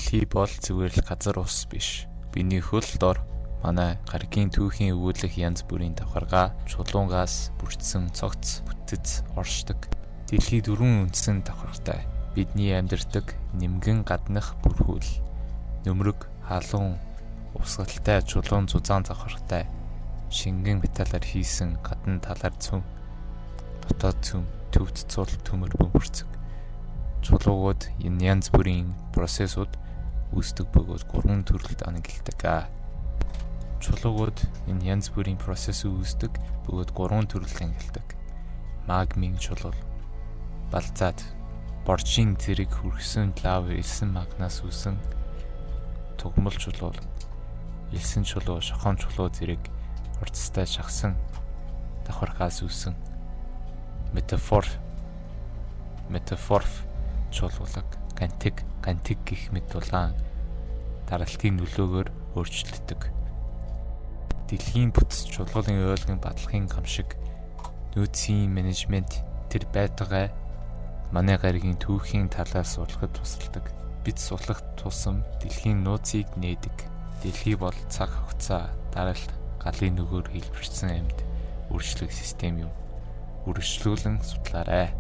Дэлхий бол зүгээр л газар ус биш. Биний хөл дор манай гаригийн түүхийн өгүүлэх янз бүрийн давхаргаа, чулуунгаас бүрдсэн цогц, бүтэц оршдог. Дэлхий 4 үндсэн давхаргатай. Бидний амьдардаг нимгэн гаднах бүрхүүл, нөмрөг, халуун, усгалтай чулуун зузаан давхаргатай. Шингэн металлаар хийсэн гадна талаар цөм, дотоод цөм, төвд цул төмөр бөмбөрцөг. Чулуугууд энэ янз бүрийн процессууд үүсдэг бөгөөд 3 төрөлд ангилдаг. Чулуугууд энэ янз бүрийн процесс үүсдэг бөгөөд 3 төрөлд ангилдаг. Магмын чулуу, балзаад, боржийн зэрэг хүрхсэн лав элсэн магнаас үүсэн тугмал чулуу, элсэн чулуу, шохон чулуу зэрэг уртастай шахсан давхаргаас үүсэн метаморф чуулуулаг, гантик гэх мэт дулаан даралтын нөлөөгөөр өөрчлөгддөг. Дэлхийн бүтц чулуулын ойлгон батлагын гамшиг нөөцийн менежмент тэр байтугай манай гаригийн түүхийн талаас суулгахад тусалдаг. Бид суулгах тусам дэлхийн нууцыг нээдэг. Дэлхий бол цаг хугацаа дараалт галын нөгөөр хэлбэрчсэн амьд үржлэх систем юм. Үргэлжлүүлэн судлаарай.